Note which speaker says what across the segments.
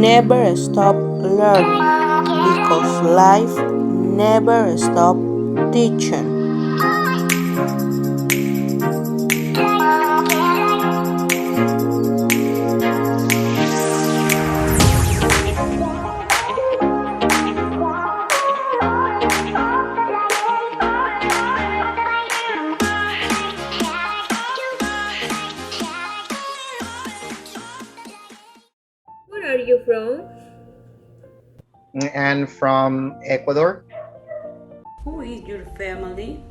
Speaker 1: never stop learning because life never stop teaching.
Speaker 2: Where are you from?
Speaker 3: And from Ecuador.
Speaker 4: Who is your family?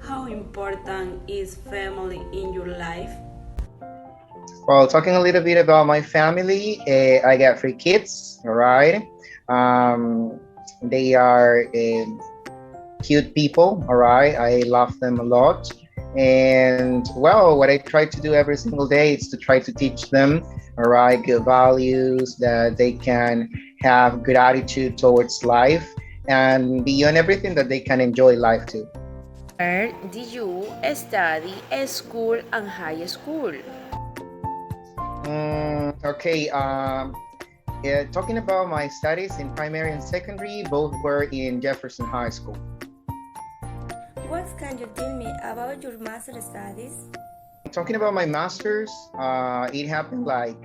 Speaker 4: How important is family in your life?
Speaker 3: Well, talking a little bit about my family, I got three kids, all right? Um, they are cute people, all right? I love them a lot. And well, what I try to do every single day is to try to teach them, all right, good values that they can have good attitude towards life and beyond everything that they can enjoy life too.
Speaker 5: Where did you study school and high school?
Speaker 3: Okay, yeah, talking about my studies in primary and secondary, both were in Jefferson High School.
Speaker 2: What can you tell me about your master studies?
Speaker 3: Talking about my master's, it happened like,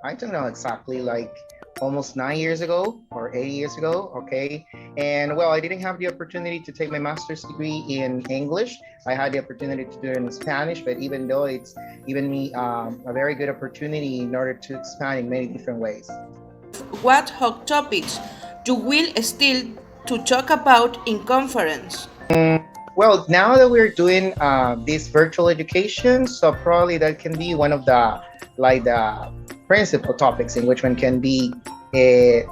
Speaker 3: I don't know exactly, like almost 9 years ago or 8 years ago. Okay. And well, I didn't have the opportunity to take my master's degree in English. I had the opportunity to do it in Spanish, but even though it's given me a very good opportunity in order to expand in many different ways.
Speaker 1: What hot topics you will still to talk about in conference?
Speaker 3: Well, now that we're doing this virtual education, so probably that can be one of the like the principal topics in which one can be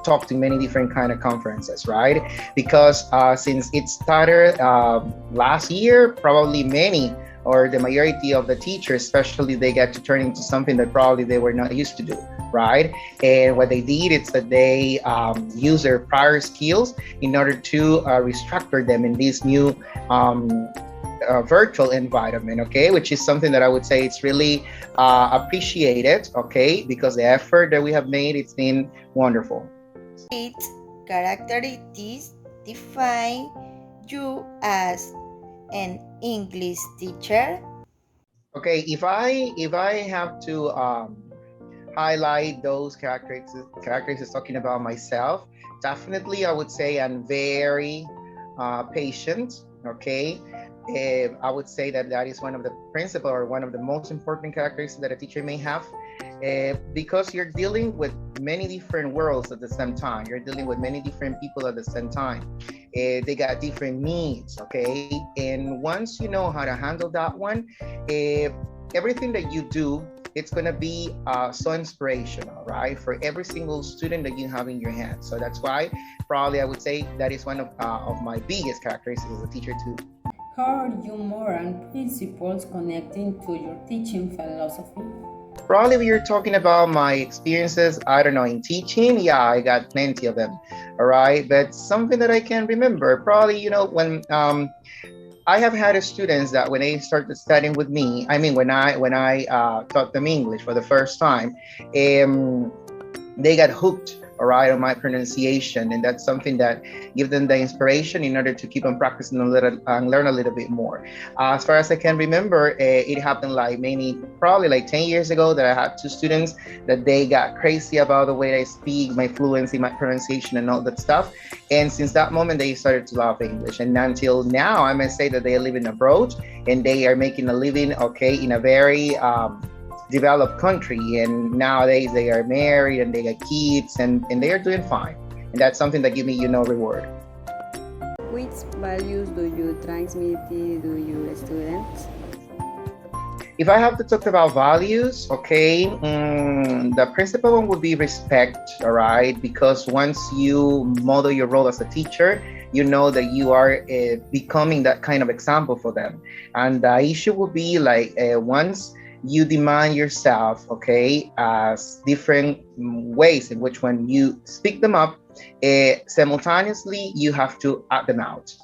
Speaker 3: talked in many different kind of conferences, right? Because since it started last year, probably many or the majority of the teachers, especially, they get to turn into something that probably they were not used to do, right? And what they did is that they use their prior skills in order to restructure them in this new um, virtual environment, okay, which is something that I would say it's really appreciated, okay, because the effort that we have made, it's been wonderful.
Speaker 6: Its characteristics define you as an English teacher.
Speaker 3: Okay, if I have to highlight those characteristics talking about myself, definitely I would say I'm very patient, okay. I would say that that is one of the principal or one of the most important characteristics that a teacher may have, because you're dealing with many different worlds at the same time. You're dealing with many different people at the same time. They got different needs, okay? And once you know how to handle that one, everything that you do, it's going to be so inspirational, right? For every single student that you have in your hands. So that's why probably I would say that is one of my biggest characteristics as a teacher too.
Speaker 4: How are your moral principles connecting to your teaching philosophy?
Speaker 3: Probably we are talking about my experiences, I don't know, in teaching. Yeah, I got plenty of them. All right. But something that I can remember, probably, when I have had students that when they started studying with me, I mean, when I taught them English for the first time, um, they got hooked, all right, on my pronunciation, and that's something that give them the inspiration in order to keep on practicing a little and learn a little bit more. As far as I can remember, it happened like many probably like 10 years ago that I had two students that they got crazy about the way I speak, my fluency, my pronunciation, and all that stuff. And since that moment, they started to love English, and until now, I may say that they are living abroad and they are making a living, okay, in a very developed country, and nowadays they are married and they got kids, and they are doing fine, and that's something that give me reward.
Speaker 2: Which values do you transmit to your students?
Speaker 3: If I have to talk about values, okay, the principal one would be respect, all right, because once you model your role as a teacher, you know that you are becoming that kind of example for them. And the issue would be like once you demand yourself, okay, as different ways in which when you speak them up, simultaneously you have to act them out.